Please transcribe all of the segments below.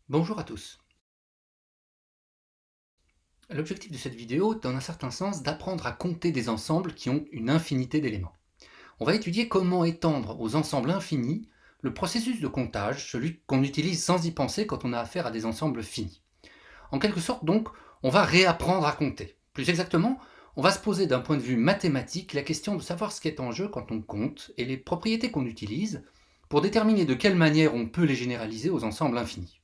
Bonjour à tous. L'objectif de cette vidéo est dans un certain sens d'apprendre à compter des ensembles qui ont une infinité d'éléments. On va étudier comment étendre aux ensembles infinis le processus de comptage, celui qu'on utilise sans y penser quand on a affaire à des ensembles finis. En quelque sorte donc, on va réapprendre à compter. Plus exactement, on va se poser d'un point de vue mathématique la question de savoir ce qui est en jeu quand on compte et les propriétés qu'on utilise pour déterminer de quelle manière on peut les généraliser aux ensembles infinis.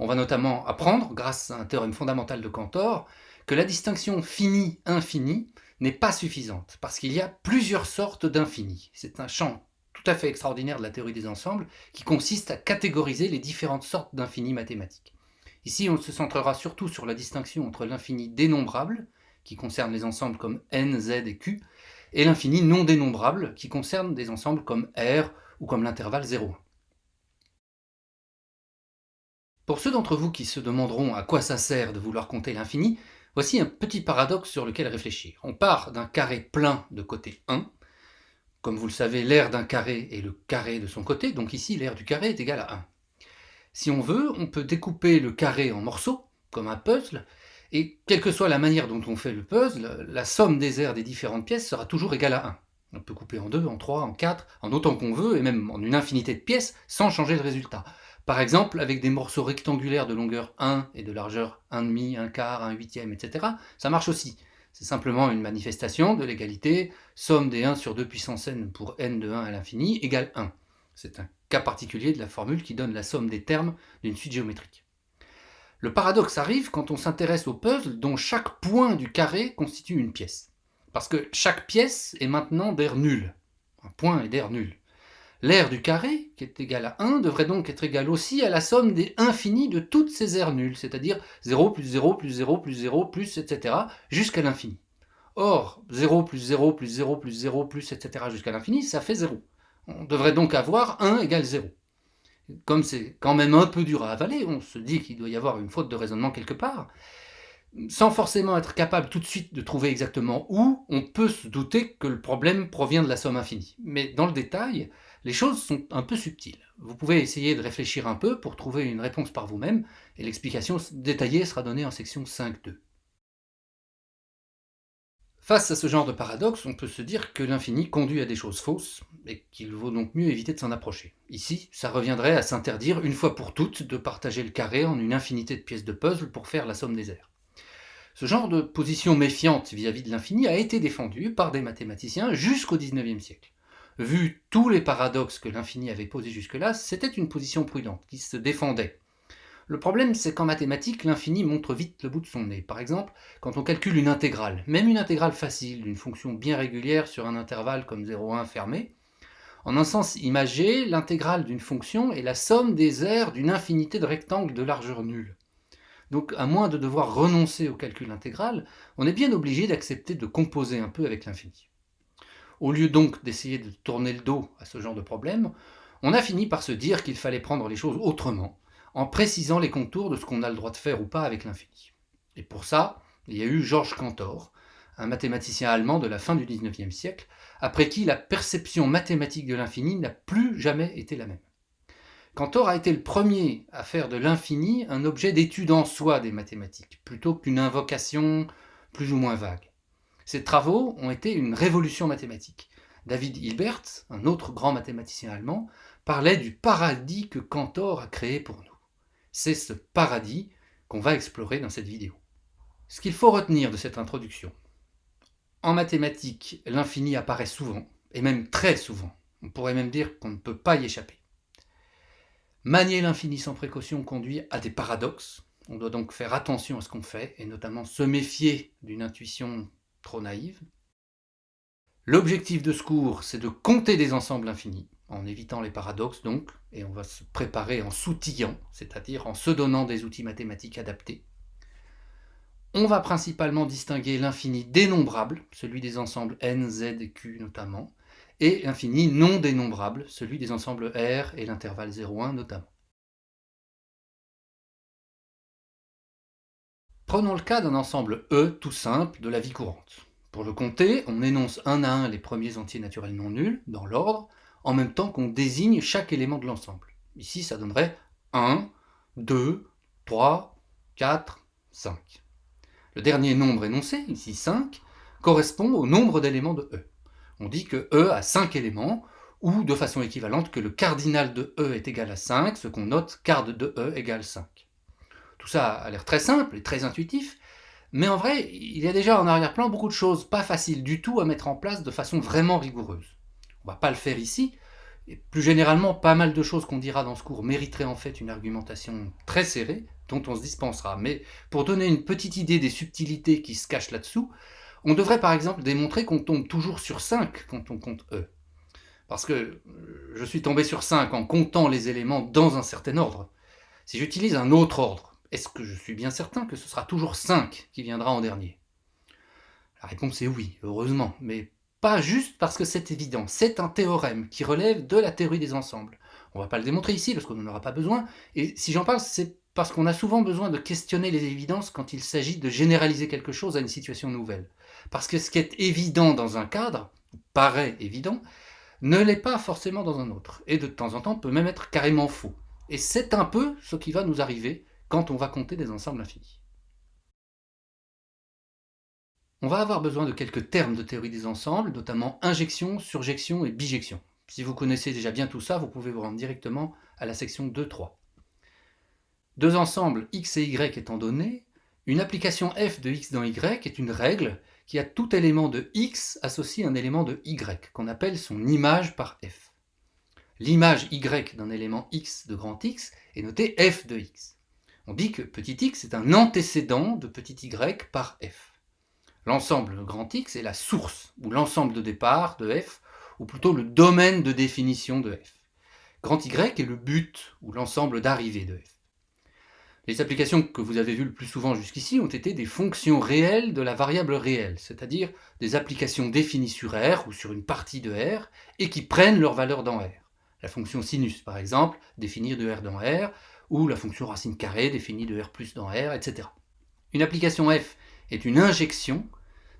On va notamment apprendre, grâce à un théorème fondamental de Cantor, que la distinction fini-infini n'est pas suffisante, parce qu'il y a plusieurs sortes d'infinis. C'est un champ tout à fait extraordinaire de la théorie des ensembles qui consiste à catégoriser les différentes sortes d'infinis mathématiques. Ici, on se centrera surtout sur la distinction entre l'infini dénombrable, qui concerne les ensembles comme n, z et q, et l'infini non dénombrable, qui concerne des ensembles comme R ou comme l'intervalle 0,1. Pour ceux d'entre vous qui se demanderont à quoi ça sert de vouloir compter l'infini, voici un petit paradoxe sur lequel réfléchir. On part d'un carré plein de côté 1. Comme vous le savez, l'aire d'un carré est le carré de son côté, donc ici l'aire du carré est égal à 1. Si on veut, on peut découper le carré en morceaux, comme un puzzle, et quelle que soit la manière dont on fait le puzzle, la somme des aires des différentes pièces sera toujours égale à 1. On peut couper en 2, en 3, en 4, en autant qu'on veut, et même en une infinité de pièces, sans changer le résultat. Par exemple, avec des morceaux rectangulaires de longueur 1 et de largeur 1,5, 1 quart, 1 huitième, etc., ça marche aussi. C'est simplement une manifestation de l'égalité somme des 1 sur 2 puissance n pour n de 1 à l'infini égale 1. C'est un cas particulier de la formule qui donne la somme des termes d'une suite géométrique. Le paradoxe arrive quand on s'intéresse au puzzle dont chaque point du carré constitue une pièce. Parce que chaque pièce est maintenant d'aire nulle. Un point est d'aire nulle. L'aire du carré, qui est égal à 1, devrait donc être égal aussi à la somme des infinis de toutes ces aires nulles, c'est-à-dire 0 plus 0 plus 0 plus 0 plus etc. jusqu'à l'infini. Or, 0 plus 0 plus 0 plus 0 plus etc. jusqu'à l'infini, ça fait 0. On devrait donc avoir 1 égale 0. Comme c'est quand même un peu dur à avaler, on se dit qu'il doit y avoir une faute de raisonnement quelque part. Sans forcément être capable tout de suite de trouver exactement où, on peut se douter que le problème provient de la somme infinie. Mais dans le détail, les choses sont un peu subtiles. Vous pouvez essayer de réfléchir un peu pour trouver une réponse par vous-même, et l'explication détaillée sera donnée en section 5.2. Face à ce genre de paradoxe, on peut se dire que l'infini conduit à des choses fausses, et qu'il vaut donc mieux éviter de s'en approcher. Ici, ça reviendrait à s'interdire une fois pour toutes de partager le carré en une infinité de pièces de puzzle pour faire la somme des aires. Ce genre de position méfiante vis-à-vis de l'infini a été défendu par des mathématiciens jusqu'au XIXe siècle. Vu tous les paradoxes que l'infini avait posés jusque-là, c'était une position prudente, qui se défendait. Le problème, c'est qu'en mathématiques, l'infini montre vite le bout de son nez. Par exemple, quand on calcule une intégrale, même une intégrale facile d'une fonction bien régulière sur un intervalle comme 0,1 fermé, en un sens imagé, l'intégrale d'une fonction est la somme des aires d'une infinité de rectangles de largeur nulle. Donc, à moins de devoir renoncer au calcul intégral, on est bien obligé d'accepter de composer un peu avec l'infini. Au lieu donc d'essayer de tourner le dos à ce genre de problème, on a fini par se dire qu'il fallait prendre les choses autrement, en précisant les contours de ce qu'on a le droit de faire ou pas avec l'infini. Et pour ça, il y a eu Georges Cantor, un mathématicien allemand de la fin du XIXe siècle, après qui la perception mathématique de l'infini n'a plus jamais été la même. Cantor a été le premier à faire de l'infini un objet d'étude en soi des mathématiques, plutôt qu'une invocation plus ou moins vague. Ses travaux ont été une révolution mathématique. David Hilbert, un autre grand mathématicien allemand, parlait du paradis que Cantor a créé pour nous. C'est ce paradis qu'on va explorer dans cette vidéo. Ce qu'il faut retenir de cette introduction. En mathématiques, l'infini apparaît souvent, et même très souvent. On pourrait même dire qu'on ne peut pas y échapper. Manier l'infini sans précaution conduit à des paradoxes. On doit donc faire attention à ce qu'on fait, et notamment se méfier d'une intuition trop naïve. L'objectif de ce cours, c'est de compter des ensembles infinis, en évitant les paradoxes donc, et on va se préparer en s'outillant, c'est-à-dire en se donnant des outils mathématiques adaptés. On va principalement distinguer l'infini dénombrable, celui des ensembles n, z et q notamment, et l'infini non dénombrable, celui des ensembles R et l'intervalle 0,1 notamment. Prenons le cas d'un ensemble E tout simple de la vie courante. Pour le compter, on énonce un à un les premiers entiers naturels non nuls, dans l'ordre, en même temps qu'on désigne chaque élément de l'ensemble. Ici, ça donnerait 1, 2, 3, 4, 5. Le dernier nombre énoncé, ici 5, correspond au nombre d'éléments de E. On dit que E a 5 éléments, ou de façon équivalente que le cardinal de E est égal à 5, ce qu'on note card de E égale 5. Tout ça a l'air très simple et très intuitif, mais en vrai, il y a déjà en arrière-plan beaucoup de choses pas faciles du tout à mettre en place de façon vraiment rigoureuse. On va pas le faire ici, et plus généralement, pas mal de choses qu'on dira dans ce cours mériteraient en fait une argumentation très serrée, dont on se dispensera. Mais pour donner une petite idée des subtilités qui se cachent là-dessous, on devrait par exemple démontrer qu'on tombe toujours sur 5 quand on compte E. Parce que je suis tombé sur 5 en comptant les éléments dans un certain ordre. Si j'utilise un autre ordre, est-ce que je suis bien certain que ce sera toujours 5 qui viendra en dernier? La réponse est oui, heureusement, mais pas juste parce que c'est évident. C'est un théorème qui relève de la théorie des ensembles. On ne va pas le démontrer ici parce qu'on n'en aura pas besoin, et si j'en parle, c'est parce qu'on a souvent besoin de questionner les évidences quand il s'agit de généraliser quelque chose à une situation nouvelle. Parce que ce qui est évident dans un cadre, paraît évident, ne l'est pas forcément dans un autre, et de temps en temps peut même être carrément faux. Et c'est un peu ce qui va nous arriver quand on va compter des ensembles infinis. On va avoir besoin de quelques termes de théorie des ensembles, notamment injection, surjection et bijection. Si vous connaissez déjà bien tout ça, vous pouvez vous rendre directement à la section 2.3. Deux ensembles x et y étant donnés, une application f de x dans y est une règle qui a tout élément de x associe un élément de y, qu'on appelle son image par f. L'image y d'un élément x de grand X est notée f de x. On dit que petit x est un antécédent de petit y par f. L'ensemble grand X est la source, ou l'ensemble de départ de f, ou plutôt le domaine de définition de f. Grand Y est le but, ou l'ensemble d'arrivée de f. Les applications que vous avez vues le plus souvent jusqu'ici ont été des fonctions réelles de la variable réelle, c'est-à-dire des applications définies sur R ou sur une partie de R, et qui prennent leur valeur dans R. La fonction sinus, par exemple, définie de R dans R, ou la fonction racine carrée définie de R plus dans R, etc. Une application f est une injection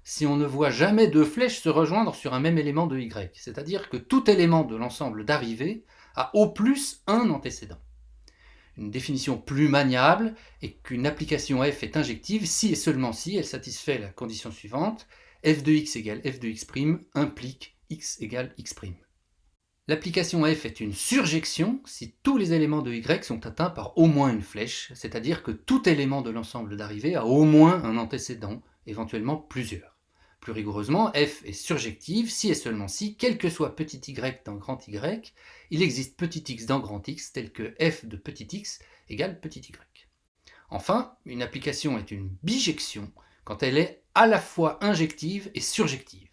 si on ne voit jamais deux flèches se rejoindre sur un même élément de y, c'est-à-dire que tout élément de l'ensemble d'arrivée a au plus un antécédent. Une définition plus maniable est qu'une application f est injective si et seulement si elle satisfait la condition suivante: f de x égale f de x' implique x égale x'. L'application f est une surjection si tous les éléments de y sont atteints par au moins une flèche, c'est-à-dire que tout élément de l'ensemble d'arrivée a au moins un antécédent, éventuellement plusieurs. Plus rigoureusement, f est surjective si et seulement si, quel que soit petit y dans grand Y, il existe petit x dans grand X tel que f de petit x égale petit y. Enfin, une application est une bijection quand elle est à la fois injective et surjective.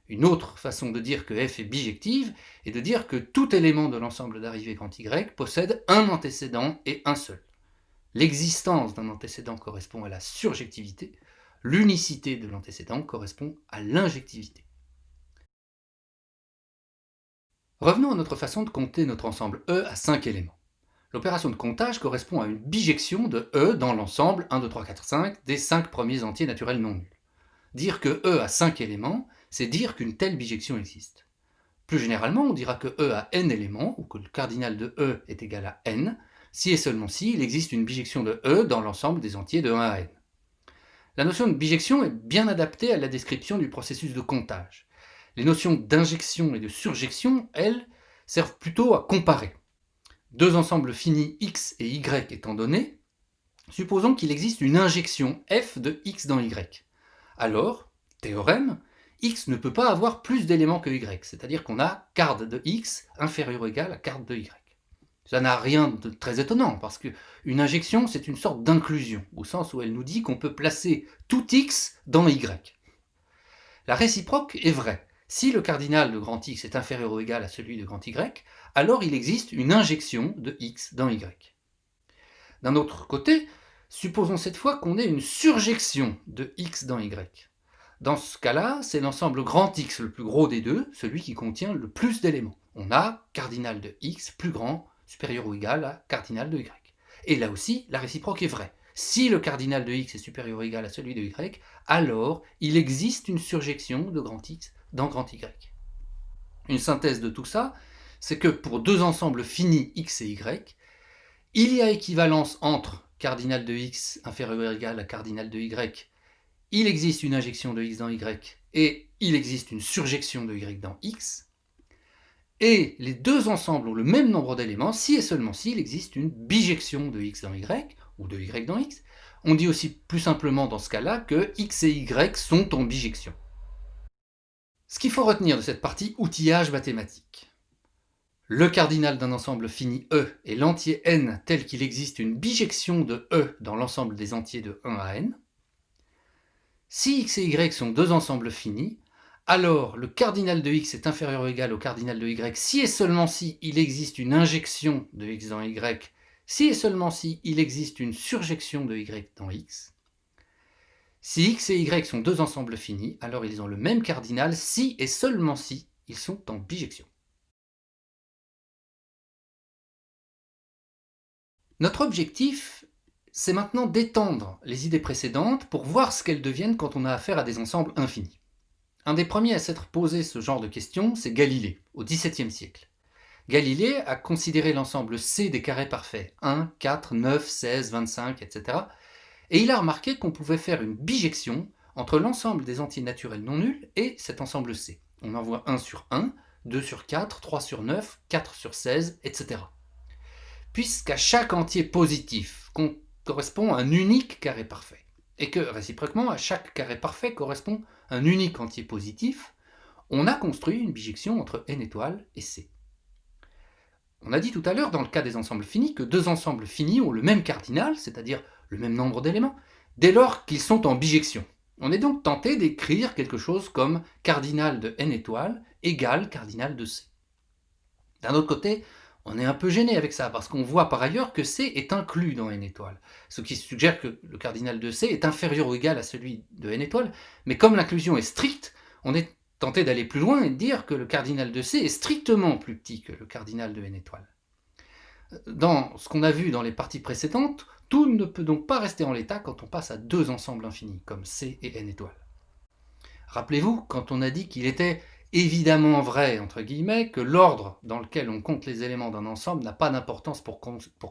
Une autre façon de dire que f est bijective est de dire que tout élément de l'ensemble d'arrivée grand Y possède un antécédent et un seul. L'existence d'un antécédent correspond à la surjectivité, l'unicité de l'antécédent correspond à l'injectivité. Revenons à notre façon de compter notre ensemble E à 5 éléments. L'opération de comptage correspond à une bijection de E dans l'ensemble 1, 2, 3, 4, 5 des 5 premiers entiers naturels non nuls. Dire que E a 5 éléments, c'est dire qu'une telle bijection existe. Plus généralement, on dira que E a n éléments, ou que le cardinal de E est égal à n, si et seulement si il existe une bijection de E dans l'ensemble des entiers de 1 à n. La notion de bijection est bien adaptée à la description du processus de comptage. Les notions d'injection et de surjection, elles, servent plutôt à comparer. Deux ensembles finis x et y étant donnés, supposons qu'il existe une injection f de x dans y. Alors, théorème, x ne peut pas avoir plus d'éléments que y, c'est-à-dire qu'on a card de x inférieur ou égal à card de y. Ça n'a rien de très étonnant, parce qu'une injection, c'est une sorte d'inclusion, au sens où elle nous dit qu'on peut placer tout x dans y. La réciproque est vraie. Si le cardinal de grand X est inférieur ou égal à celui de grand Y, alors il existe une injection de x dans y. D'un autre côté, supposons cette fois qu'on ait une surjection de x dans y. Dans ce cas-là, c'est l'ensemble grand X le plus gros des deux, celui qui contient le plus d'éléments. On a cardinal de x plus grand, supérieur ou égal à cardinal de y. Et là aussi, la réciproque est vraie. Si le cardinal de x est supérieur ou égal à celui de y, alors il existe une surjection de grand X dans grand Y. Une synthèse de tout ça, c'est que pour deux ensembles finis x et y, il y a équivalence entre cardinal de x inférieur ou égal à cardinal de y, il existe une injection de x dans y et il existe une surjection de y dans x, et les deux ensembles ont le même nombre d'éléments si et seulement si il existe une bijection de x dans y ou de y dans x. On dit aussi plus simplement dans ce cas-là que x et y sont en bijection. Ce qu'il faut retenir de cette partie outillage mathématique: le cardinal d'un ensemble fini E est l'entier n tel qu'il existe une bijection de E dans l'ensemble des entiers de 1 à n. Si x et y sont deux ensembles finis, alors le cardinal de x est inférieur ou égal au cardinal de y si et seulement si il existe une injection de x dans y, si et seulement si il existe une surjection de y dans x. Si x et y sont deux ensembles finis, alors ils ont le même cardinal si et seulement si ils sont en bijection. Notre objectif, c'est maintenant d'étendre les idées précédentes pour voir ce qu'elles deviennent quand on a affaire à des ensembles infinis. Un des premiers à s'être posé ce genre de questions, c'est Galilée, au XVIIe siècle. Galilée a considéré l'ensemble C des carrés parfaits, 1, 4, 9, 16, 25, etc. Et il a remarqué qu'on pouvait faire une bijection entre l'ensemble des entiers naturels non nuls et cet ensemble C. On en voit 1 sur 1, 2 sur 4, 3 sur 9, 4 sur 16, etc. Puisqu'à chaque entier positif correspond un unique carré parfait, et que réciproquement à chaque carré parfait correspond un unique entier positif, on a construit une bijection entre n étoiles et C. On a dit tout à l'heure, dans le cas des ensembles finis, que deux ensembles finis ont le même cardinal, c'est-à-dire le même nombre d'éléments, dès lors qu'ils sont en bijection. On est donc tenté d'écrire quelque chose comme cardinal de n étoiles égale cardinal de C. D'un autre côté, on est un peu gêné avec ça, parce qu'on voit par ailleurs que C est inclus dans n étoiles, ce qui suggère que le cardinal de C est inférieur ou égal à celui de n étoiles, mais comme l'inclusion est stricte, on est tenté d'aller plus loin et de dire que le cardinal de C est strictement plus petit que le cardinal de n étoiles. Dans ce qu'on a vu dans les parties précédentes, tout ne peut donc pas rester en l'état quand on passe à deux ensembles infinis, comme C et n étoiles. Rappelez-vous, quand on a dit qu'il était évidemment vrai, entre guillemets, que l'ordre dans lequel on compte les éléments d'un ensemble n'a pas d'importance pour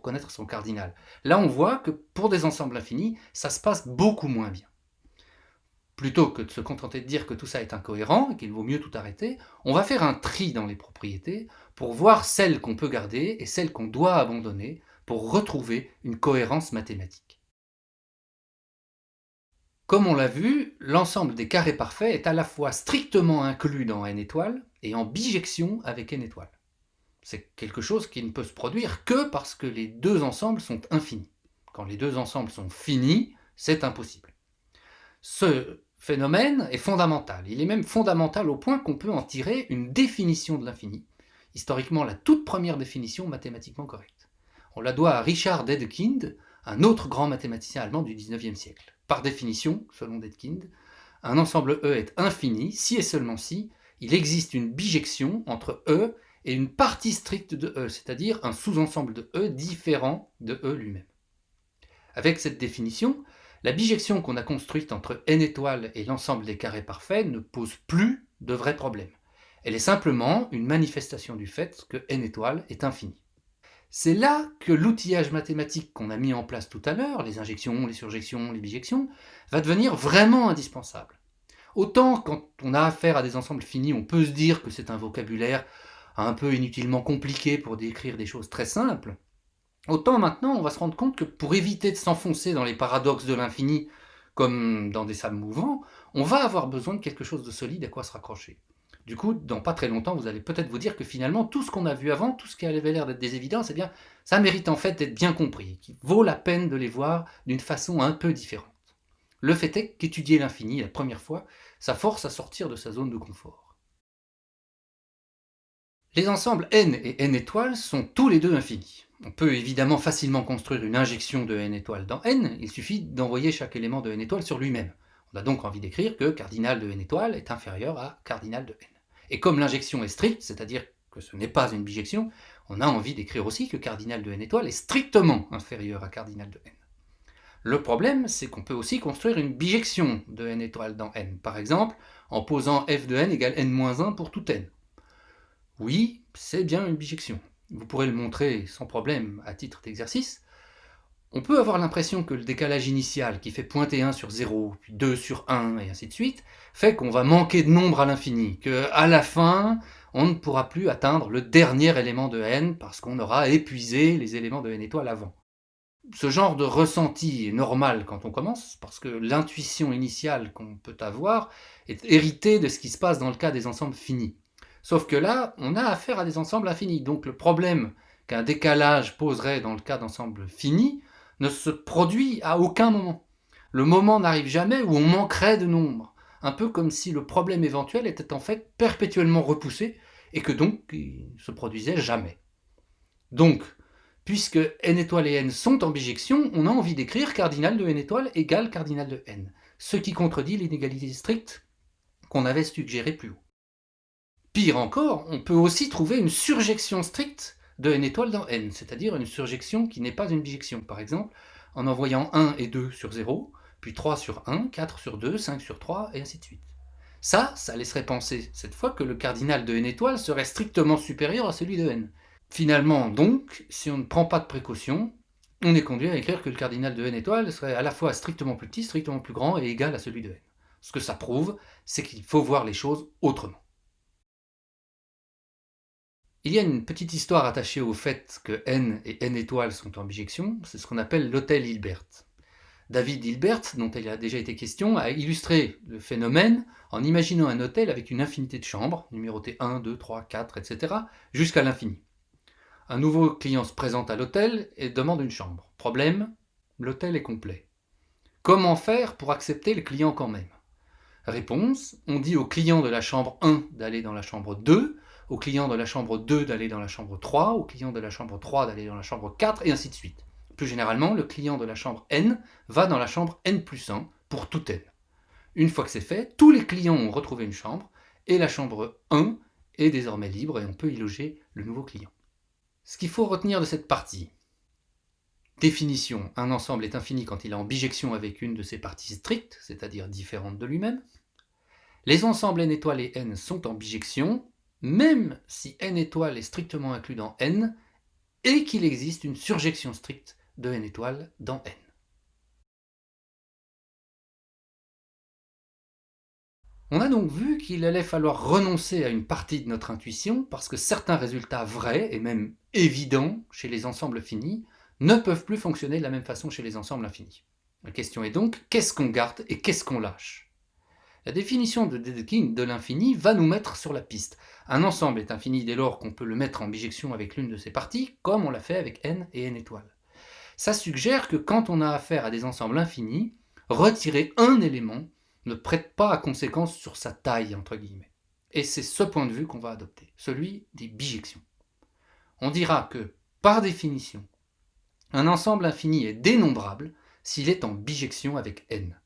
connaître son cardinal. Là, on voit que pour des ensembles infinis, ça se passe beaucoup moins bien. Plutôt que de se contenter de dire que tout ça est incohérent et qu'il vaut mieux tout arrêter, on va faire un tri dans les propriétés pour voir celles qu'on peut garder et celles qu'on doit abandonner pour retrouver une cohérence mathématique. Comme on l'a vu, l'ensemble des carrés parfaits est à la fois strictement inclus dans n étoiles et en bijection avec n étoiles. C'est quelque chose qui ne peut se produire que parce que les deux ensembles sont infinis. Quand les deux ensembles sont finis, c'est impossible. Ce phénomène est fondamental. Il est même fondamental au point qu'on peut en tirer une définition de l'infini, historiquement la toute première définition mathématiquement correcte. On la doit à Richard Dedekind, un autre grand mathématicien allemand du XIXe siècle. Par définition, selon Dedekind, un ensemble E est infini si et seulement si il existe une bijection entre E et une partie stricte de E, c'est-à-dire un sous-ensemble de E différent de E lui-même. Avec cette définition, la bijection qu'on a construite entre n étoiles et l'ensemble des carrés parfaits ne pose plus de vrais problèmes. Elle est simplement une manifestation du fait que n étoiles est infini. C'est là que l'outillage mathématique qu'on a mis en place tout à l'heure, les injections, les surjections, les bijections, va devenir vraiment indispensable. Autant quand on a affaire à des ensembles finis, on peut se dire que c'est un vocabulaire un peu inutilement compliqué pour décrire des choses très simples, autant maintenant on va se rendre compte que pour éviter de s'enfoncer dans les paradoxes de l'infini, comme dans des sables mouvants, on va avoir besoin de quelque chose de solide à quoi se raccrocher. Du coup, dans pas très longtemps, vous allez peut-être vous dire que finalement, tout ce qu'on a vu avant, tout ce qui avait l'air d'être des évidences, eh bien, ça mérite en fait d'être bien compris, qu'il vaut la peine de les voir d'une façon un peu différente. Le fait est qu'étudier l'infini la première fois, ça force à sortir de sa zone de confort. Les ensembles n et n étoiles sont tous les deux infinis. On peut évidemment facilement construire une injection de n étoiles dans n, il suffit d'envoyer chaque élément de n étoiles sur lui-même. On a donc envie d'écrire que cardinal de n étoiles est inférieur à cardinal de n. Et comme l'injection est stricte, c'est-à-dire que ce n'est pas une bijection, on a envie d'écrire aussi que cardinal de n étoiles est strictement inférieur à cardinal de n. Le problème, c'est qu'on peut aussi construire une bijection de n étoiles dans n, par exemple en posant f de n égale n-1 pour tout n. Oui, c'est bien une bijection. Vous pourrez le montrer sans problème à titre d'exercice. On peut avoir l'impression que le décalage initial, qui fait pointer 1 sur 0, puis 2 sur 1, et ainsi de suite, fait qu'on va manquer de nombres à l'infini, qu'à la fin, on ne pourra plus atteindre le dernier élément de n, parce qu'on aura épuisé les éléments de n étoile avant. Ce genre de ressenti est normal quand on commence, parce que l'intuition initiale qu'on peut avoir est héritée de ce qui se passe dans le cas des ensembles finis. Sauf que là, on a affaire à des ensembles infinis, donc le problème qu'un décalage poserait dans le cas d'ensembles finis ne se produit à aucun moment. Le moment n'arrive jamais où on manquerait de nombres, un peu comme si le problème éventuel était en fait perpétuellement repoussé, et que donc il ne se produisait jamais. Donc, puisque n étoile et n sont en bijection, on a envie d'écrire cardinal de n étoile égale cardinal de n, ce qui contredit l'inégalité stricte qu'on avait suggérée plus haut. Pire encore, on peut aussi trouver une surjection stricte de n étoile dans n, c'est-à-dire une surjection qui n'est pas une bijection. Par exemple, en envoyant 1 et 2 sur 0, puis 3 sur 1, 4 sur 2, 5 sur 3, et ainsi de suite. Ça laisserait penser, cette fois, que le cardinal de n étoile serait strictement supérieur à celui de n. Finalement, donc, si on ne prend pas de précaution, on est conduit à écrire que le cardinal de n étoile serait à la fois strictement plus petit, strictement plus grand et égal à celui de n. Ce que ça prouve, c'est qu'il faut voir les choses autrement. Il y a une petite histoire attachée au fait que n et n étoiles sont en bijection, c'est ce qu'on appelle l'hôtel Hilbert. David Hilbert, dont il a déjà été question, a illustré le phénomène en imaginant un hôtel avec une infinité de chambres, numérotées 1, 2, 3, 4, etc., jusqu'à l'infini. Un nouveau client se présente à l'hôtel et demande une chambre. Problème, l'hôtel est complet. Comment faire pour accepter le client quand même? Réponse, on dit au client de la chambre 1 d'aller dans la chambre 2, au client de la chambre 2 d'aller dans la chambre 3, au client de la chambre 3 d'aller dans la chambre 4, et ainsi de suite. Plus généralement, le client de la chambre n va dans la chambre n plus 1 pour tout n. Une fois que c'est fait, tous les clients ont retrouvé une chambre, et la chambre 1 est désormais libre et on peut y loger le nouveau client. Ce qu'il faut retenir de cette partie: définition, un ensemble est infini quand il est en bijection avec une de ses parties strictes, c'est-à-dire différente de lui-même. Les ensembles n étoile et n sont en bijection, même si n étoile est strictement inclus dans n, et qu'il existe une surjection stricte de n étoile dans n. On a donc vu qu'il allait falloir renoncer à une partie de notre intuition parce que certains résultats vrais, et même évidents, chez les ensembles finis, ne peuvent plus fonctionner de la même façon chez les ensembles infinis. La question est donc, qu'est-ce qu'on garde et qu'est-ce qu'on lâche? La définition de Dedekind de l'infini va nous mettre sur la piste. Un ensemble est infini dès lors qu'on peut le mettre en bijection avec l'une de ses parties, comme on l'a fait avec n et n étoiles. Ça suggère que quand on a affaire à des ensembles infinis, retirer un élément ne prête pas à conséquence sur sa taille, entre guillemets. Et c'est ce point de vue qu'on va adopter, celui des bijections. On dira que, par définition, un ensemble infini est dénombrable s'il est en bijection avec n.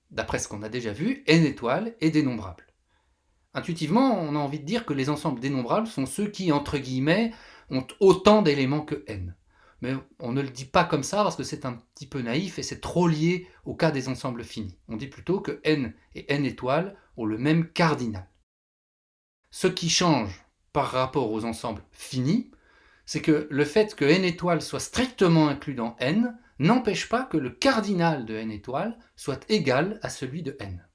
D'après ce qu'on a déjà vu, n étoile est dénombrable. Intuitivement, on a envie de dire que les ensembles dénombrables sont ceux qui, entre guillemets, ont autant d'éléments que n. Mais on ne le dit pas comme ça parce que c'est un petit peu naïf et c'est trop lié au cas des ensembles finis. On dit plutôt que n et n étoiles ont le même cardinal. Ce qui change par rapport aux ensembles finis, c'est que le fait que n étoile soit strictement inclus dans n n'empêche pas que le cardinal de n étoile soit égal à celui de n.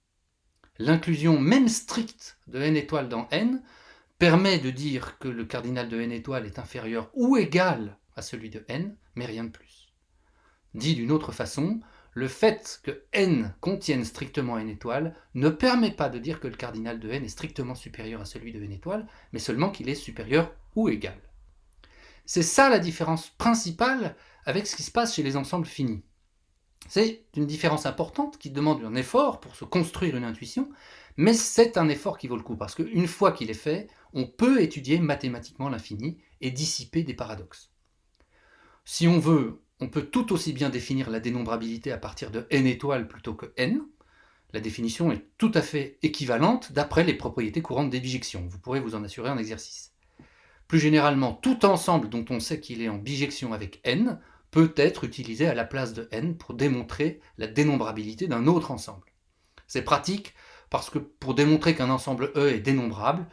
L'inclusion même stricte de n étoile dans n permet de dire que le cardinal de n étoile est inférieur ou égal à celui de n, mais rien de plus. Dit d'une autre façon, le fait que n contienne strictement n étoile ne permet pas de dire que le cardinal de n est strictement supérieur à celui de n étoile, mais seulement qu'il est supérieur ou égal. C'est ça la différence principale avec ce qui se passe chez les ensembles finis. C'est une différence importante qui demande un effort pour se construire une intuition, mais c'est un effort qui vaut le coup, parce qu'une fois qu'il est fait, on peut étudier mathématiquement l'infini et dissiper des paradoxes. Si on veut, on peut tout aussi bien définir la dénombrabilité à partir de n étoiles plutôt que n. La définition est tout à fait équivalente d'après les propriétés courantes des bijections. Vous pourrez vous en assurer en exercice. Plus généralement, tout ensemble dont on sait qu'il est en bijection avec n peut être utilisé à la place de n pour démontrer la dénombrabilité d'un autre ensemble. C'est pratique parce que pour démontrer qu'un ensemble E est dénombrable,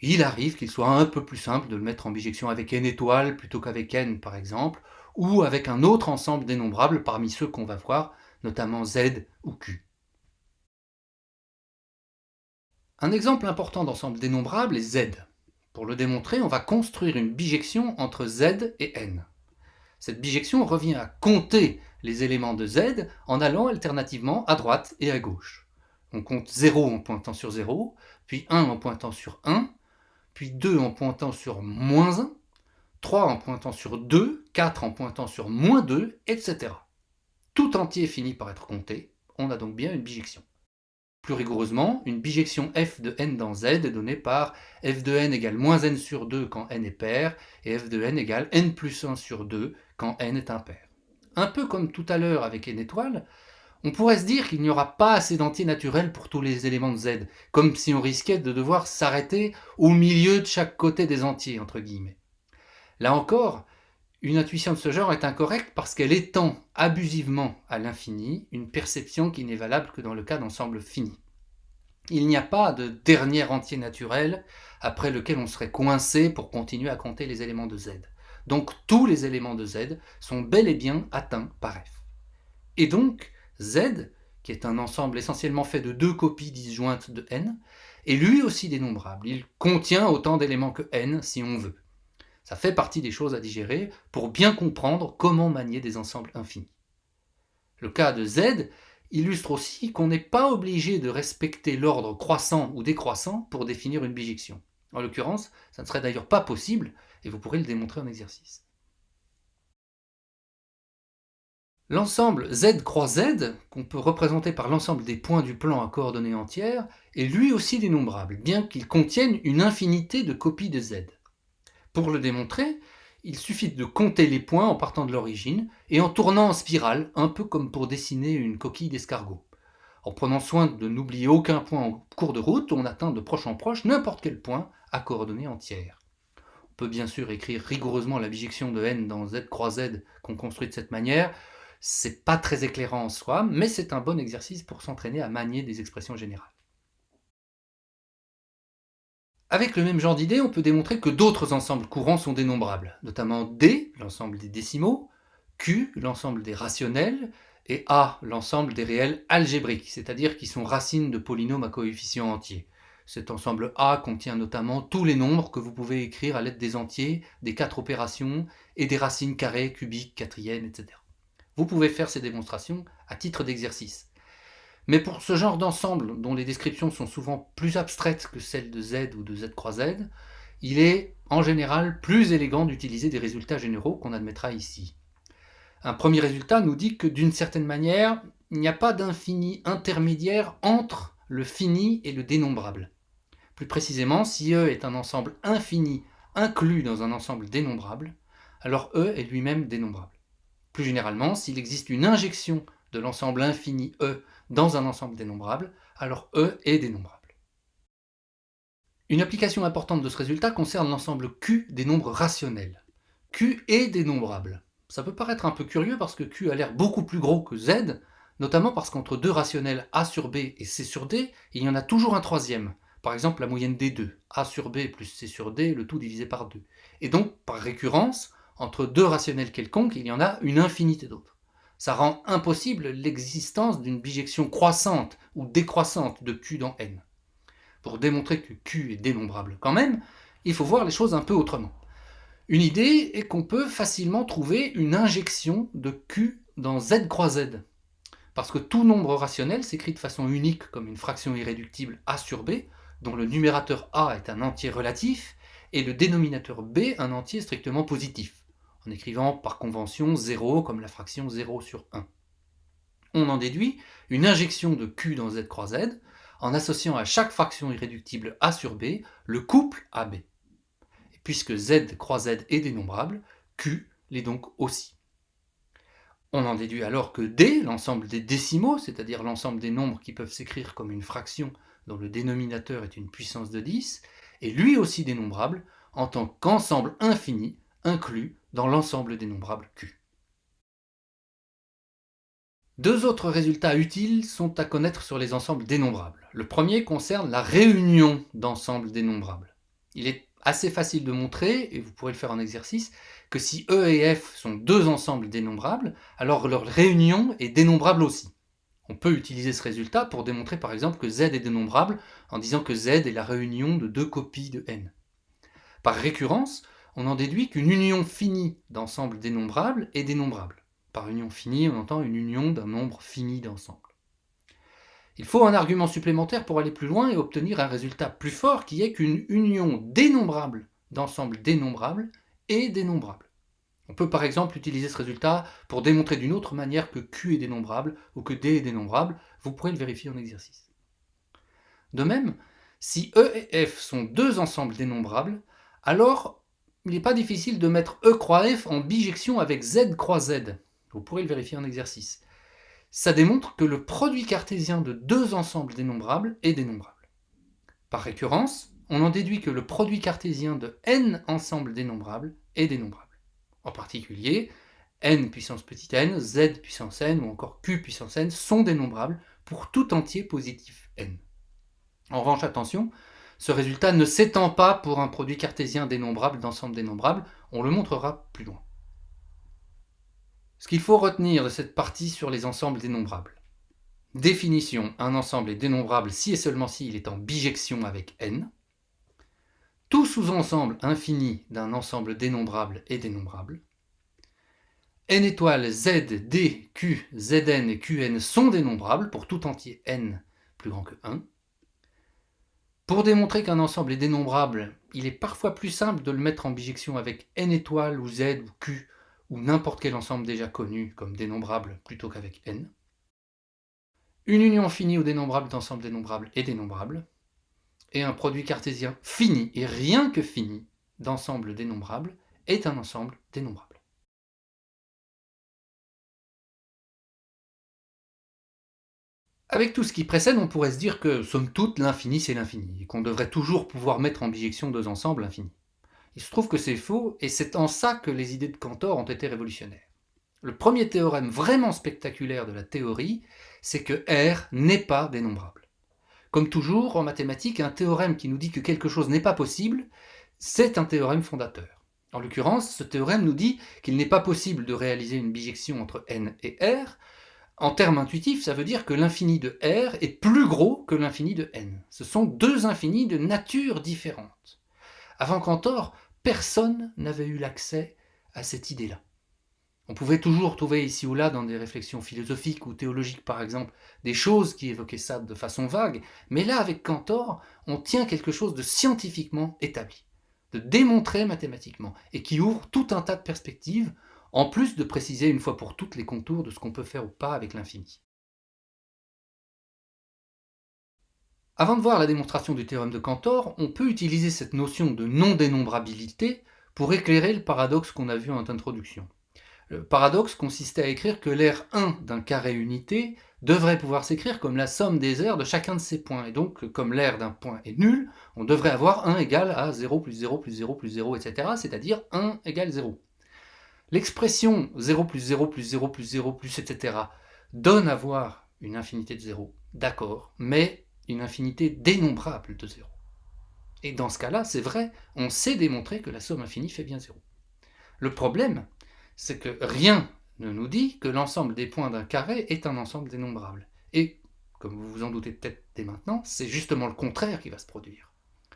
il arrive qu'il soit un peu plus simple de le mettre en bijection avec n étoiles plutôt qu'avec n par exemple, ou avec un autre ensemble dénombrable parmi ceux qu'on va voir, notamment Z ou Q. Un exemple important d'ensemble dénombrable est Z. Pour le démontrer, on va construire une bijection entre Z et N. Cette bijection revient à compter les éléments de Z en allant alternativement à droite et à gauche. On compte 0 en pointant sur 0, puis 1 en pointant sur 1, puis 2 en pointant sur moins 1, 3 en pointant sur 2, 4 en pointant sur moins 2, etc. Tout entier finit par être compté, on a donc bien une bijection. Plus rigoureusement, une bijection f de n dans z est donnée par f de n égale moins n sur 2 quand n est pair, et f de n égale n plus 1 sur 2 quand n est impair. Un peu comme tout à l'heure avec n étoile, on pourrait se dire qu'il n'y aura pas assez d'entiers naturels pour tous les éléments de z, comme si on risquait de devoir s'arrêter au milieu de chaque côté des entiers, entre guillemets. Là encore, une intuition de ce genre est incorrecte parce qu'elle étend abusivement à l'infini une perception qui n'est valable que dans le cas d'ensemble fini. Il n'y a pas de dernier entier naturel après lequel on serait coincé pour continuer à compter les éléments de z. Donc tous les éléments de z sont bel et bien atteints par f. Et donc z, qui est un ensemble essentiellement fait de deux copies disjointes de n, est lui aussi dénombrable. Il contient autant d'éléments que n si on veut. Ça fait partie des choses à digérer pour bien comprendre comment manier des ensembles infinis. Le cas de Z illustre aussi qu'on n'est pas obligé de respecter l'ordre croissant ou décroissant pour définir une bijection. En l'occurrence, ça ne serait d'ailleurs pas possible, et vous pourrez le démontrer en exercice. L'ensemble Z croix Z, qu'on peut représenter par l'ensemble des points du plan à coordonnées entières, est lui aussi dénombrable, bien qu'il contienne une infinité de copies de Z. Pour le démontrer, il suffit de compter les points en partant de l'origine et en tournant en spirale, un peu comme pour dessiner une coquille d'escargot. En prenant soin de n'oublier aucun point en cours de route, on atteint de proche en proche n'importe quel point à coordonnées entières. On peut bien sûr écrire rigoureusement la bijection de n dans Z croix Z qu'on construit de cette manière. C'est pas très éclairant en soi, mais c'est un bon exercice pour s'entraîner à manier des expressions générales. Avec le même genre d'idée, on peut démontrer que d'autres ensembles courants sont dénombrables, notamment D, l'ensemble des décimaux, Q, l'ensemble des rationnels, et A, l'ensemble des réels algébriques, c'est-à-dire qui sont racines de polynômes à coefficients entiers. Cet ensemble A contient notamment tous les nombres que vous pouvez écrire à l'aide des entiers, des 4 opérations et des racines carrées, cubiques, quatrièmes, etc. Vous pouvez faire ces démonstrations à titre d'exercice. Mais pour ce genre d'ensemble, dont les descriptions sont souvent plus abstraites que celles de Z ou de Z croix Z, il est en général plus élégant d'utiliser des résultats généraux qu'on admettra ici. Un premier résultat nous dit que d'une certaine manière, il n'y a pas d'infini intermédiaire entre le fini et le dénombrable. Plus précisément, si E est un ensemble infini inclus dans un ensemble dénombrable, alors E est lui-même dénombrable. Plus généralement, s'il existe une injection de l'ensemble infini E dans un ensemble dénombrable, alors E est dénombrable. Une application importante de ce résultat concerne l'ensemble Q des nombres rationnels. Q est dénombrable. Ça peut paraître un peu curieux parce que Q a l'air beaucoup plus gros que Z, notamment parce qu'entre deux rationnels A sur B et C sur D, il y en a toujours un troisième. Par exemple, la moyenne des deux, A sur B plus C sur D, le tout divisé par 2. Et donc, par récurrence, entre deux rationnels quelconques, il y en a une infinité d'autres. Ça rend impossible l'existence d'une bijection croissante ou décroissante de Q dans N. Pour démontrer que Q est dénombrable quand même, il faut voir les choses un peu autrement. Une idée est qu'on peut facilement trouver une injection de Q dans Z croix Z. Parce que tout nombre rationnel s'écrit de façon unique comme une fraction irréductible A sur B, dont le numérateur A est un entier relatif, et le dénominateur B un entier strictement positif, en écrivant par convention 0 comme la fraction 0 sur 1. On en déduit une injection de Q dans Z croix Z, en associant à chaque fraction irréductible A sur B le couple AB. Et puisque Z croix Z est dénombrable, Q l'est donc aussi. On en déduit alors que D, l'ensemble des décimaux, c'est-à-dire l'ensemble des nombres qui peuvent s'écrire comme une fraction dont le dénominateur est une puissance de 10, est lui aussi dénombrable en tant qu'ensemble infini inclus dans l'ensemble dénombrable Q. Deux autres résultats utiles sont à connaître sur les ensembles dénombrables. Le premier concerne la réunion d'ensembles dénombrables. Il est assez facile de montrer, et vous pourrez le faire en exercice, que si E et F sont deux ensembles dénombrables, alors leur réunion est dénombrable aussi. On peut utiliser ce résultat pour démontrer par exemple que Z est dénombrable en disant que Z est la réunion de deux copies de N. Par récurrence, on en déduit qu'une union finie d'ensembles dénombrables est dénombrable. Par union finie, on entend une union d'un nombre fini d'ensembles. Il faut un argument supplémentaire pour aller plus loin et obtenir un résultat plus fort qui est qu'une union dénombrable d'ensembles dénombrables est dénombrable. On peut par exemple utiliser ce résultat pour démontrer d'une autre manière que Q est dénombrable ou que D est dénombrable. Vous pourrez le vérifier en exercice. De même, si E et F sont deux ensembles dénombrables, alors il n'est pas difficile de mettre E croix F en bijection avec Z croix Z. Vous pourrez le vérifier en exercice. Ça démontre que le produit cartésien de deux ensembles dénombrables est dénombrable. Par récurrence, on en déduit que le produit cartésien de n ensembles dénombrables est dénombrable. En particulier, n puissance petit n, z puissance n ou encore q puissance n sont dénombrables pour tout entier positif n. En revanche, attention, ce résultat ne s'étend pas pour un produit cartésien dénombrable d'ensemble dénombrable, on le montrera plus loin. Ce qu'il faut retenir de cette partie sur les ensembles dénombrables. Définition, un ensemble est dénombrable si et seulement si il est en bijection avec n. Tout sous-ensemble infini d'un ensemble dénombrable est dénombrable. N étoile, Z, D, Q, Zn et Qn sont dénombrables pour tout entier n plus grand que 1. Pour démontrer qu'un ensemble est dénombrable, il est parfois plus simple de le mettre en bijection avec n étoile ou Z ou Q ou n'importe quel ensemble déjà connu comme dénombrable plutôt qu'avec n. Une union finie ou dénombrable d'ensemble dénombrable est dénombrable. Et un produit cartésien fini, et rien que fini, d'ensemble dénombrable est un ensemble dénombrable. Avec tout ce qui précède, on pourrait se dire que, somme toute, l'infini c'est l'infini, et qu'on devrait toujours pouvoir mettre en bijection deux ensembles infinis. Il se trouve que c'est faux, et c'est en ça que les idées de Cantor ont été révolutionnaires. Le premier théorème vraiment spectaculaire de la théorie, c'est que R n'est pas dénombrable. Comme toujours, en mathématiques, un théorème qui nous dit que quelque chose n'est pas possible, c'est un théorème fondateur. En l'occurrence, ce théorème nous dit qu'il n'est pas possible de réaliser une bijection entre n et r. En termes intuitifs, ça veut dire que l'infini de r est plus gros que l'infini de n. Ce sont deux infinis de nature différente. Avant Cantor, personne n'avait eu l'accès à cette idée-là. On pouvait toujours trouver ici ou là, dans des réflexions philosophiques ou théologiques par exemple, des choses qui évoquaient ça de façon vague, mais là, avec Cantor, on tient quelque chose de scientifiquement établi, de démontré mathématiquement, et qui ouvre tout un tas de perspectives, en plus de préciser une fois pour toutes les contours de ce qu'on peut faire ou pas avec l'infini. Avant de voir la démonstration du théorème de Cantor, on peut utiliser cette notion de non-dénombrabilité pour éclairer le paradoxe qu'on a vu en introduction. Le paradoxe consistait à écrire que l'aire 1 d'un carré unité devrait pouvoir s'écrire comme la somme des aires de chacun de ces points. Et donc, comme l'aire d'un point est nulle, on devrait avoir 1 égale à 0 plus 0 plus 0 plus 0, etc., c'est-à-dire 1 égale 0. L'expression 0 plus 0 plus 0 plus 0 plus, etc., donne à voir une infinité de 0, d'accord, mais une infinité dénombrable de 0. Et dans ce cas-là, c'est vrai, on sait démontrer que la somme infinie fait bien 0. Le problème, c'est que rien ne nous dit que l'ensemble des points d'un carré est un ensemble dénombrable. Et, comme vous vous en doutez peut-être dès maintenant, c'est justement le contraire qui va se produire.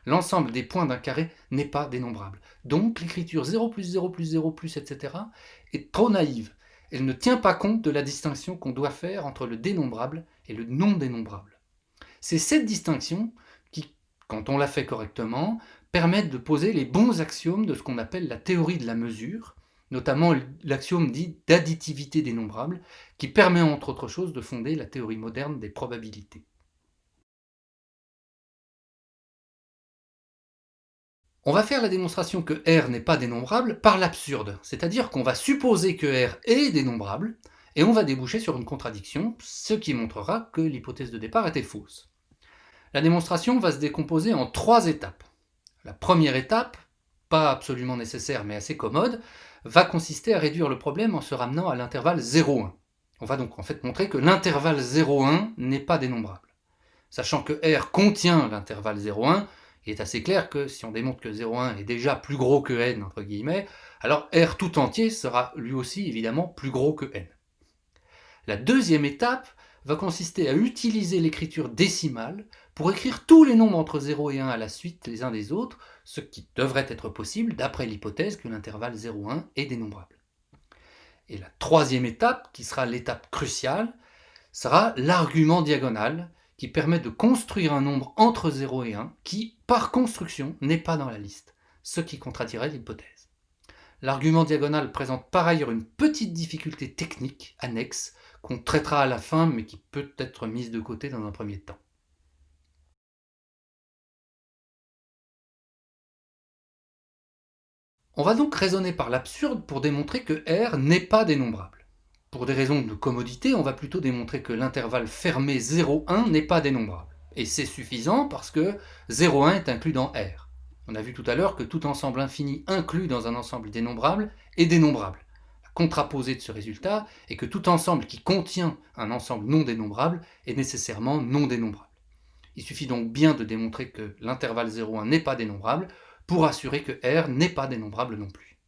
L'ensemble des points d'un carré n'est pas dénombrable. Donc l'écriture 0 plus 0 plus 0 plus, etc. est trop naïve. Elle ne tient pas compte de la distinction qu'on doit faire entre le dénombrable et le non dénombrable. C'est cette distinction qui, quand on la fait correctement, permet de poser les bons axiomes de ce qu'on appelle la théorie de la mesure, notamment l'axiome dit d'additivité dénombrable, qui permet entre autres choses de fonder la théorie moderne des probabilités. On va faire la démonstration que R n'est pas dénombrable par l'absurde, c'est-à-dire qu'on va supposer que R est dénombrable, et on va déboucher sur une contradiction, ce qui montrera que l'hypothèse de départ était fausse. La démonstration va se décomposer en 3 étapes. La première étape, pas absolument nécessaire mais assez commode, va consister à réduire le problème en se ramenant à l'intervalle 0,1. On va donc en fait montrer que l'intervalle 0,1 n'est pas dénombrable. Sachant que R contient l'intervalle 0,1, il est assez clair que si on démontre que 0,1 est déjà plus gros que n, entre guillemets, alors R tout entier sera lui aussi évidemment plus gros que n. La deuxième étape va consister à utiliser l'écriture décimale pour écrire tous les nombres entre 0 et 1 à la suite les uns des autres, ce qui devrait être possible d'après l'hypothèse que l'intervalle 0,1 est dénombrable. Et la troisième étape, qui sera l'étape cruciale, sera l'argument diagonal, qui permet de construire un nombre entre 0 et 1 qui, par construction, n'est pas dans la liste, ce qui contradirait l'hypothèse. L'argument diagonal présente par ailleurs une petite difficulté technique annexe qu'on traitera à la fin, mais qui peut être mise de côté dans un premier temps. On va donc raisonner par l'absurde pour démontrer que R n'est pas dénombrable. Pour des raisons de commodité, on va plutôt démontrer que l'intervalle fermé 0,1 n'est pas dénombrable. Et c'est suffisant parce que 0,1 est inclus dans R. On a vu tout à l'heure que tout ensemble infini inclus dans un ensemble dénombrable est dénombrable. La contraposée de ce résultat est que tout ensemble qui contient un ensemble non dénombrable est nécessairement non dénombrable. Il suffit donc bien de démontrer que l'intervalle 0,1 n'est pas dénombrable pour assurer que R n'est pas dénombrable non plus.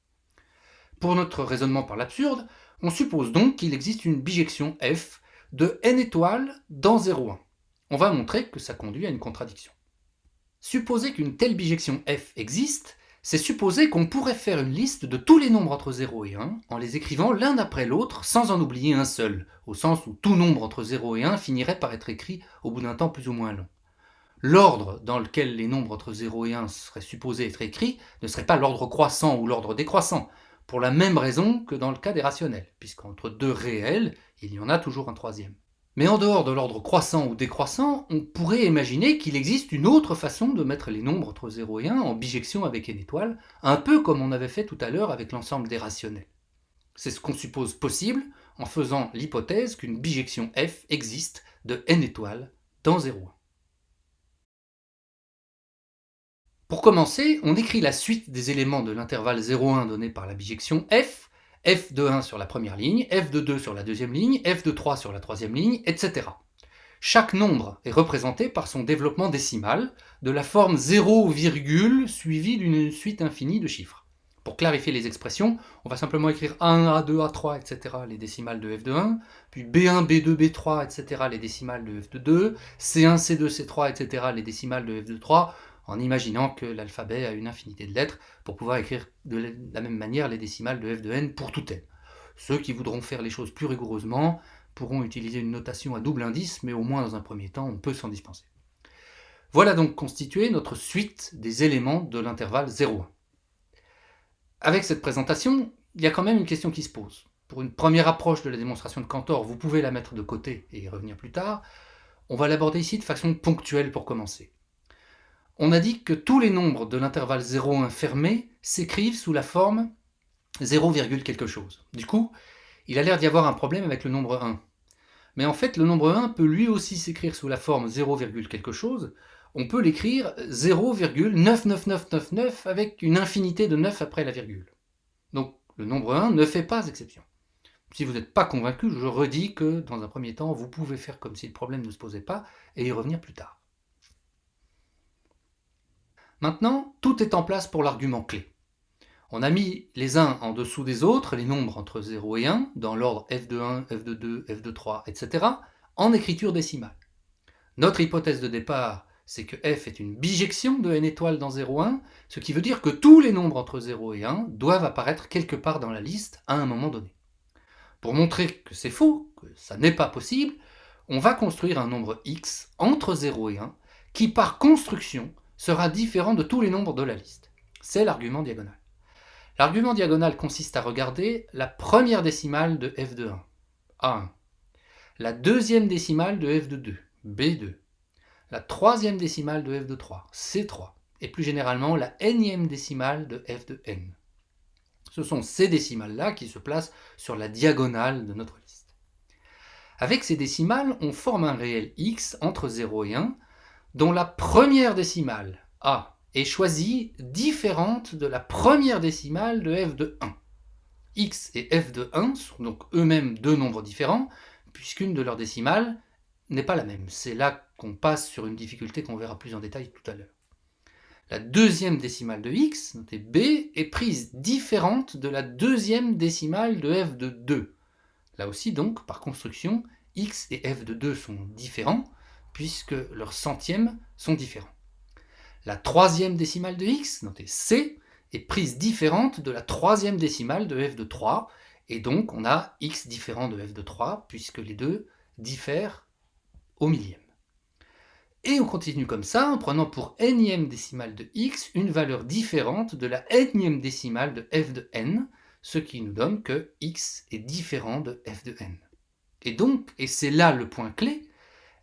Pour notre raisonnement par l'absurde, on suppose donc qu'il existe une bijection f de n étoiles dans 0,1. On va montrer que ça conduit à une contradiction. Supposer qu'une telle bijection f existe, c'est supposer qu'on pourrait faire une liste de tous les nombres entre 0 et 1 en les écrivant l'un après l'autre sans en oublier un seul, au sens où tout nombre entre 0 et 1 finirait par être écrit au bout d'un temps plus ou moins long. L'ordre dans lequel les nombres entre 0 et 1 seraient supposés être écrits ne serait pas l'ordre croissant ou l'ordre décroissant, pour la même raison que dans le cas des rationnels, puisqu'entre deux réels, il y en a toujours un troisième. Mais en dehors de l'ordre croissant ou décroissant, on pourrait imaginer qu'il existe une autre façon de mettre les nombres entre 0 et 1 en bijection avec n étoile, un peu comme on avait fait tout à l'heure avec l'ensemble des rationnels. C'est ce qu'on suppose possible en faisant l'hypothèse qu'une bijection f existe de n étoiles dans 0,1. Pour commencer, on écrit la suite des éléments de l'intervalle 0,1 donné par la bijection f de 1 sur la première ligne, f de 2 sur la deuxième ligne, f de 3 sur la troisième ligne, etc. Chaque nombre est représenté par son développement décimal, de la forme 0, suivie d'une suite infinie de chiffres. Pour clarifier les expressions, on va simplement écrire A1, A2, A3, etc. les décimales de f de 1, puis B1, B2, B3, etc. les décimales de f de 2, C1, C2, C3, etc. les décimales de f de 3, en imaginant que l'alphabet a une infinité de lettres pour pouvoir écrire de la même manière les décimales de f de n pour tout n. Ceux qui voudront faire les choses plus rigoureusement pourront utiliser une notation à double indice, mais au moins dans un premier temps, on peut s'en dispenser. Voilà donc constitué notre suite des éléments de l'intervalle 0,1. Avec cette présentation, il y a quand même une question qui se pose. Pour une première approche de la démonstration de Cantor, vous pouvez la mettre de côté et y revenir plus tard. On va l'aborder ici de façon ponctuelle pour commencer. On a dit que tous les nombres de l'intervalle 0,1 fermé s'écrivent sous la forme 0, quelque chose. Du coup, il a l'air d'y avoir un problème avec le nombre 1. Mais en fait, le nombre 1 peut lui aussi s'écrire sous la forme 0, quelque chose. On peut l'écrire 0,99999 avec une infinité de 9 après la virgule. Donc, le nombre 1 ne fait pas exception. Si vous n'êtes pas convaincu, je redis que, dans un premier temps, vous pouvez faire comme si le problème ne se posait pas et y revenir plus tard. Maintenant, tout est en place pour l'argument clé. On a mis les uns en dessous des autres, les nombres entre 0 et 1, dans l'ordre f de 1, f de 2, f de 3, etc., en écriture décimale. Notre hypothèse de départ, c'est que f est une bijection de n étoiles dans 0,1, ce qui veut dire que tous les nombres entre 0 et 1 doivent apparaître quelque part dans la liste à un moment donné. Pour montrer que c'est faux, que ça n'est pas possible, on va construire un nombre x entre 0 et 1 qui, par construction, sera différent de tous les nombres de la liste. C'est l'argument diagonal. L'argument diagonal consiste à regarder la première décimale de f de 1, A1, la deuxième décimale de f de 2, B2, la troisième décimale de f de 3, C3, et plus généralement la nème décimale de f de n. Ce sont ces décimales-là qui se placent sur la diagonale de notre liste. Avec ces décimales, on forme un réel x entre 0 et 1, dont la première décimale, A, est choisie différente de la première décimale de f de 1. X et f de 1 sont donc eux-mêmes deux nombres différents, puisqu'une de leurs décimales n'est pas la même. C'est là qu'on passe sur une difficulté qu'on verra plus en détail tout à l'heure. la deuxième décimale de x, notée b, est prise différente de la deuxième décimale de f de 2. Là aussi donc, par construction, x et f de 2 sont différents, puisque leurs centièmes sont différents. La troisième décimale de x, notée c, est prise différente de la troisième décimale de f de 3, et donc on a x différent de f de 3, puisque les deux diffèrent au millième. Et on continue comme ça, en prenant pour nème décimale de x une valeur différente de la nème décimale de f de n, ce qui nous donne que x est différent de f de n. Et donc, et c'est là le point clé,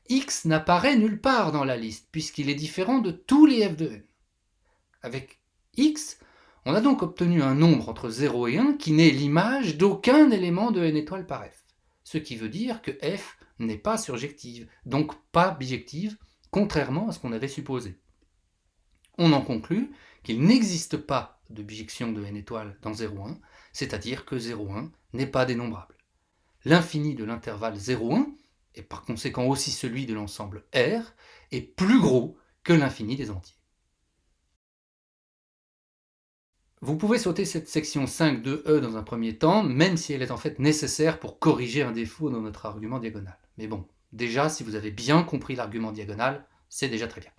x n'apparaît nulle part dans la liste, puisqu'il est différent de tous les f de n. Avec x, on a donc obtenu un nombre entre 0 et 1 qui n'est l'image d'aucun élément de n étoile par f, ce qui veut dire que f n'est pas surjective, donc pas bijective, contrairement à ce qu'on avait supposé. On en conclut qu'il n'existe pas de bijection de n étoile dans 0,1, c'est-à-dire que 0,1 n'est pas dénombrable. L'infini de l'intervalle 0,1, et par conséquent aussi celui de l'ensemble R, est plus gros que l'infini des entiers. Vous pouvez sauter cette section 5 de E dans un premier temps, même si elle est en fait nécessaire pour corriger un défaut dans notre argument diagonal. Mais bon, déjà, si vous avez bien compris l'argument diagonal, c'est déjà très bien.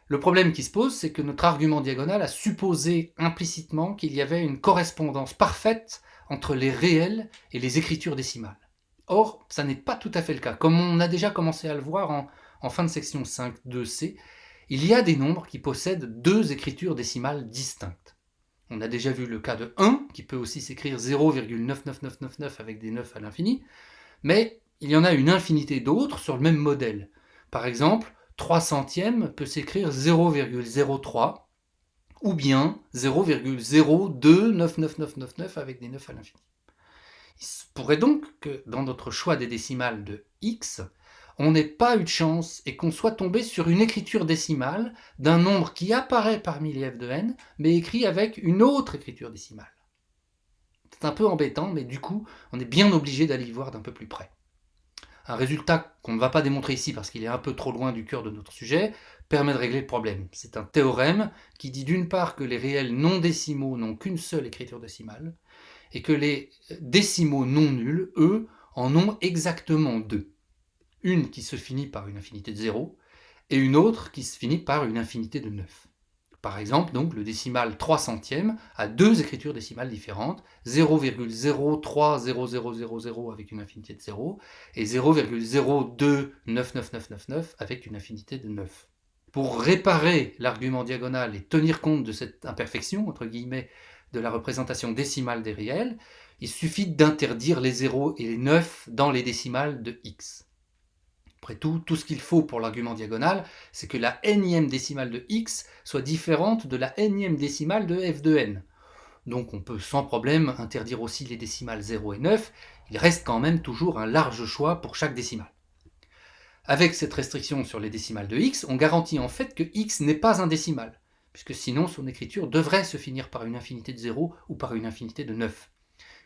Le problème qui se pose, c'est que notre argument diagonal a supposé implicitement qu'il y avait une correspondance parfaite entre les réels et les écritures décimales. Or, ça n'est pas tout à fait le cas. Comme on a déjà commencé à le voir en fin de section 5 de C, il y a des nombres qui possèdent deux écritures décimales distinctes. On a déjà vu le cas de 1, qui peut aussi s'écrire 0,99999 avec des 9 à l'infini, mais il y en a une infinité d'autres sur le même modèle. Par exemple, 3 centièmes peut s'écrire 0,03 ou bien 0,029999 avec des 9 à l'infini. Il se pourrait donc que dans notre choix des décimales de x, on n'ait pas eu de chance et qu'on soit tombé sur une écriture décimale d'un nombre qui apparaît parmi les f de n, mais écrit avec une autre écriture décimale. C'est un peu embêtant, mais du coup, on est bien obligé d'aller y voir d'un peu plus près. Un résultat qu'on ne va pas démontrer ici parce qu'il est un peu trop loin du cœur de notre sujet, permet de régler le problème. C'est un théorème qui dit d'une part que les réels non décimaux n'ont qu'une seule écriture décimale, et que les décimaux non nuls, eux, en ont exactement deux. Une qui se finit par une infinité de 0, et une autre qui se finit par une infinité de 9. Par exemple, donc, le décimal 3 centièmes a deux écritures décimales différentes, 0,030000 avec une infinité de 0, et 0,029999 avec une infinité de 9. Pour réparer l'argument diagonal et tenir compte de cette imperfection, entre guillemets, de la représentation décimale des réels, il suffit d'interdire les 0 et les 9 dans les décimales de x. Après tout ce qu'il faut pour l'argument diagonal, c'est que la nème décimale de x soit différente de la nème décimale de f de n. Donc on peut sans problème interdire aussi les décimales 0 et 9, il reste quand même toujours un large choix pour chaque décimale. Avec cette restriction sur les décimales de x, on garantit en fait que x n'est pas un décimal, puisque sinon son écriture devrait se finir par une infinité de 0 ou par une infinité de 9.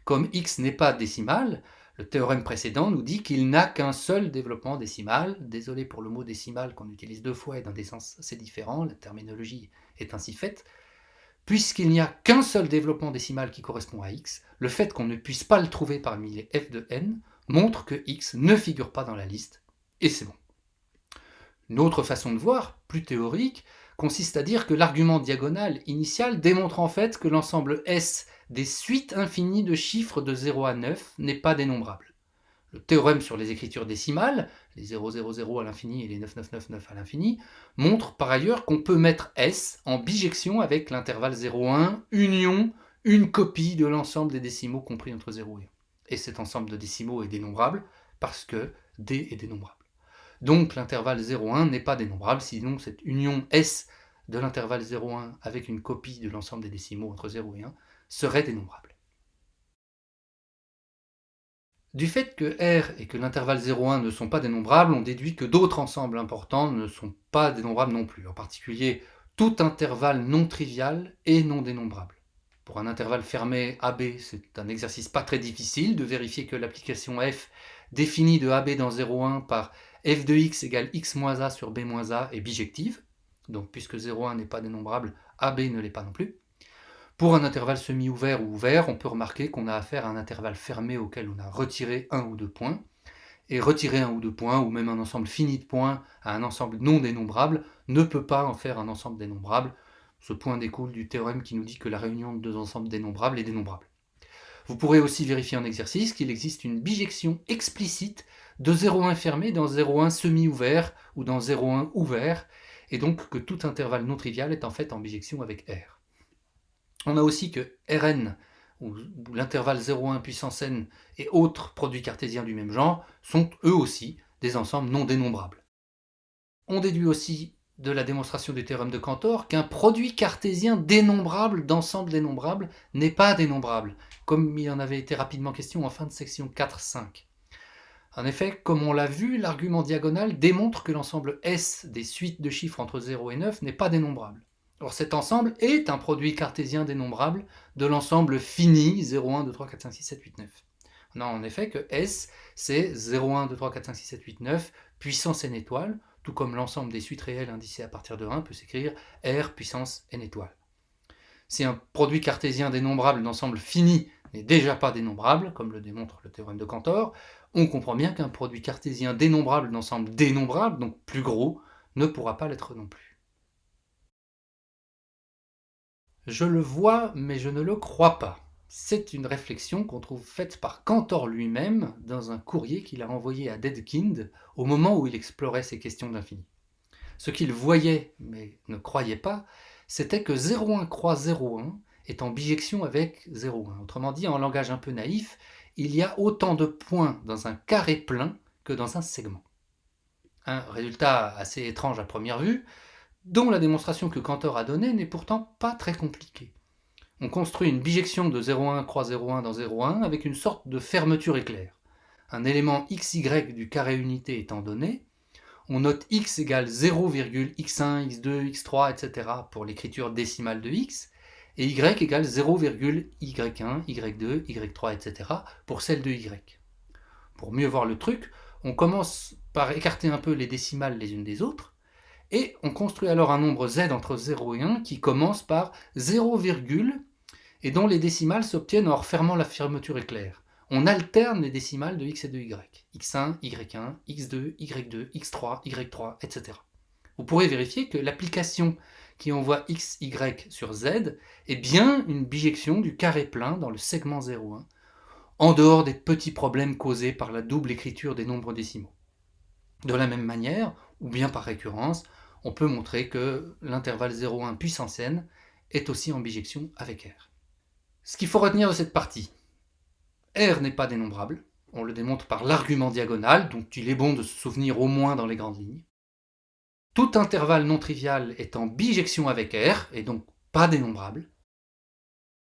Comme x n'est pas décimal, le théorème précédent nous dit qu'il n'a qu'un seul développement décimal. Désolé pour le mot décimal qu'on utilise deux fois et dans des sens assez différents, la terminologie est ainsi faite. Puisqu'il n'y a qu'un seul développement décimal qui correspond à x, le fait qu'on ne puisse pas le trouver parmi les f de n montre que x ne figure pas dans la liste, et c'est bon. Une autre façon de voir, plus théorique, consiste à dire que l'argument diagonal initial démontre en fait que l'ensemble S des suites infinies de chiffres de 0 à 9 n'est pas dénombrable. Le théorème sur les écritures décimales, les 000 à l'infini et les 9999 à l'infini, montre par ailleurs qu'on peut mettre S en bijection avec l'intervalle 0,1 union une copie de l'ensemble des décimaux compris entre 0 et 1. Et cet ensemble de décimaux est dénombrable parce que D est dénombrable. Donc l'intervalle 0,1 n'est pas dénombrable, sinon cette union S de l'intervalle 0,1 avec une copie de l'ensemble des décimaux entre 0 et 1 serait dénombrable. Du fait que R et que l'intervalle 0,1 ne sont pas dénombrables, on déduit que d'autres ensembles importants ne sont pas dénombrables non plus, en particulier tout intervalle non trivial est non dénombrable. Pour un intervalle fermé AB, c'est un exercice pas très difficile de vérifier que l'application f définie de AB dans 0,1 par f de x égale x moins a sur b moins a est bijective. donc puisque 0,1 n'est pas dénombrable, AB ne l'est pas non plus. Pour un intervalle semi-ouvert ou ouvert, on peut remarquer qu'on a affaire à un intervalle fermé auquel on a retiré un ou deux points, et retirer un ou deux points, ou même un ensemble fini de points à un ensemble non dénombrable, ne peut pas en faire un ensemble dénombrable. Ce point découle du théorème qui nous dit que la réunion de deux ensembles dénombrables est dénombrable. Vous pourrez aussi vérifier en exercice qu'il existe une bijection explicite de 0,1 fermé dans 0,1 semi-ouvert ou dans 0,1 ouvert, et donc que tout intervalle non trivial est en fait en bijection avec R. On a aussi que Rn, ou l'intervalle 0,1 puissance n et autres produits cartésiens du même genre, sont eux aussi des ensembles non dénombrables. On déduit aussi de la démonstration du théorème de Cantor qu'un produit cartésien dénombrable d'ensemble dénombrable n'est pas dénombrable, comme il en avait été rapidement question en fin de section 4.5. En effet, comme on l'a vu, l'argument diagonal démontre que l'ensemble S des suites de chiffres entre 0 et 9 n'est pas dénombrable. Or cet ensemble est un produit cartésien dénombrable de l'ensemble fini 0, 1, 2, 3, 4, 5, 6, 7, 8, 9. On a en effet que S, c'est 0, 1, 2, 3, 4, 5, 6, 7, 8, 9, puissance n étoile, tout comme l'ensemble des suites réelles indicées à partir de 1 peut s'écrire R puissance n étoile. Si un produit cartésien dénombrable d'ensemble fini n'est déjà pas dénombrable, comme le démontre le théorème de Cantor, on comprend bien qu'un produit cartésien dénombrable d'ensemble dénombrable, donc plus gros, ne pourra pas l'être non plus. Je le vois, mais je ne le crois pas. C'est une réflexion qu'on trouve faite par Cantor lui-même dans un courrier qu'il a envoyé à Dedekind au moment où il explorait ces questions d'infini. Ce qu'il voyait, mais ne croyait pas, c'était que 0,1 croix 0,1 est en bijection avec 0,1. Autrement dit, en langage un peu naïf, il y a autant de points dans un carré plein que dans un segment. Un résultat assez étrange à première vue, dont la démonstration que Cantor a donnée n'est pourtant pas très compliquée. On construit une bijection de 0,1 croix 0,1 dans 0,1 avec une sorte de fermeture éclair. Un élément xy du carré unité étant donné, on note x égale 0,x1, x2, x3, etc. pour l'écriture décimale de x, et y égale 0,y1, y2, y3, etc. pour celle de y. Pour mieux voir le truc, on commence par écarter un peu les décimales les unes des autres, et on construit alors un nombre z entre 0 et 1 qui commence par 0, et dont les décimales s'obtiennent en refermant la fermeture éclair. On alterne les décimales de x et de y. x1, y1, x2, y2, x3, y3, etc. Vous pourrez vérifier que l'application qui envoie x, y sur z est bien une bijection du carré plein dans le segment 0,1, en dehors des petits problèmes causés par la double écriture des nombres décimaux. De la même manière, ou bien par récurrence, on peut montrer que l'intervalle 0,1 puissance n est aussi en bijection avec R. Ce qu'il faut retenir de cette partie, R n'est pas dénombrable, on le démontre par l'argument diagonal, donc il est bon de se souvenir au moins dans les grandes lignes. Tout intervalle non trivial est en bijection avec R, et donc pas dénombrable.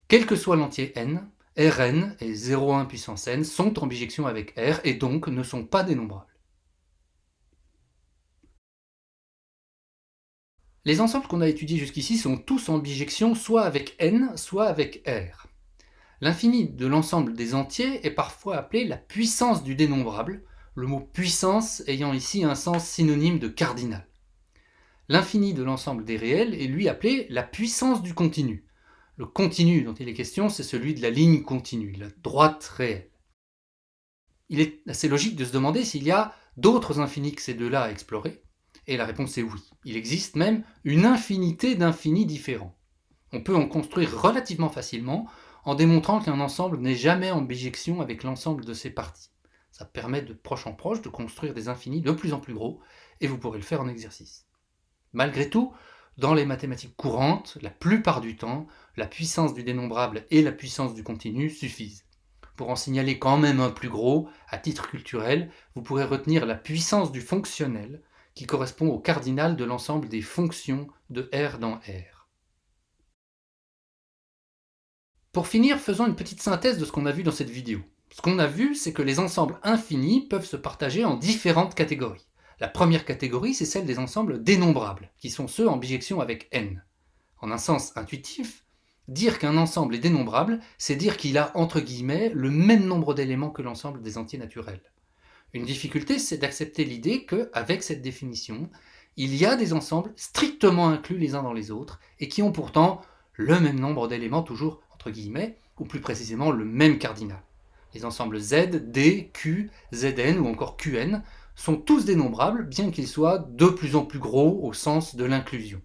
Quel que soit l'entier n, Rn et 0,1 puissance n sont en bijection avec R, et donc ne sont pas dénombrables. Les ensembles qu'on a étudiés jusqu'ici sont tous en bijection soit avec n, soit avec R. L'infini de l'ensemble des entiers est parfois appelé la puissance du dénombrable, le mot puissance ayant ici un sens synonyme de cardinal. L'infini de l'ensemble des réels est lui appelé la puissance du continu. Le continu dont il est question, c'est celui de la ligne continue, la droite réelle. Il est assez logique de se demander s'il y a d'autres infinis que ces deux-là à explorer, et la réponse est oui. Il existe même une infinité d'infinis différents. On peut en construire relativement facilement en démontrant qu'un ensemble n'est jamais en bijection avec l'ensemble de ses parties. Ça permet de proche en proche de construire des infinis de plus en plus gros, et vous pourrez le faire en exercice. Malgré tout, dans les mathématiques courantes, la plupart du temps, la puissance du dénombrable et la puissance du continu suffisent. Pour en signaler quand même un plus gros, à titre culturel, vous pourrez retenir la puissance du fonctionnel, qui correspond au cardinal de l'ensemble des fonctions de R dans R. Pour finir, faisons une petite synthèse de ce qu'on a vu dans cette vidéo. Ce qu'on a vu, c'est que les ensembles infinis peuvent se partager en différentes catégories. La première catégorie, c'est celle des ensembles dénombrables, qui sont ceux en bijection avec n. En un sens intuitif, dire qu'un ensemble est dénombrable, c'est dire qu'il a, entre guillemets, le même nombre d'éléments que l'ensemble des entiers naturels. Une difficulté, c'est d'accepter l'idée qu'avec cette définition, il y a des ensembles strictement inclus les uns dans les autres et qui ont pourtant le même nombre d'éléments, toujours entre guillemets, ou plus précisément le même cardinal. Les ensembles Z, D, Q, Zn ou encore Qn sont tous dénombrables, bien qu'ils soient de plus en plus gros au sens de l'inclusion.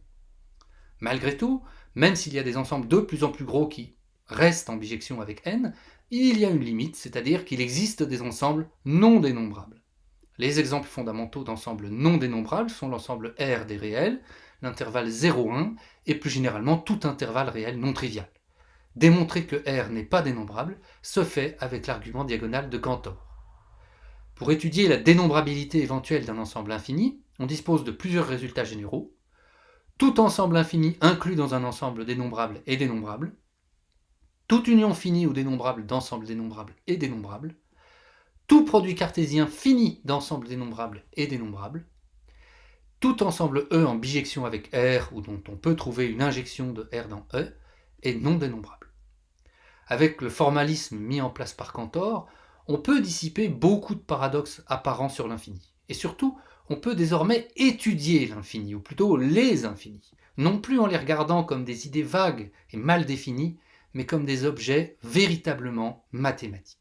Malgré tout, même s'il y a des ensembles de plus en plus gros qui restent en bijection avec n, il y a une limite, c'est-à-dire qu'il existe des ensembles non dénombrables. Les exemples fondamentaux d'ensembles non dénombrables sont l'ensemble R des réels, l'intervalle 0,1 et plus généralement tout intervalle réel non trivial. Démontrer que R n'est pas dénombrable se fait avec l'argument diagonal de Cantor. Pour étudier la dénombrabilité éventuelle d'un ensemble infini, on dispose de plusieurs résultats généraux. Tout ensemble infini inclus dans un ensemble dénombrable est dénombrable. Toute union finie ou dénombrable d'ensembles dénombrables est dénombrable. Tout produit cartésien fini d'ensembles dénombrables est dénombrable. Tout ensemble E en bijection avec R ou dont on peut trouver une injection de R dans E est non dénombrable. Avec le formalisme mis en place par Cantor, on peut dissiper beaucoup de paradoxes apparents sur l'infini. Et surtout, on peut désormais étudier l'infini, ou plutôt les infinis, non plus en les regardant comme des idées vagues et mal définies, mais comme des objets véritablement mathématiques.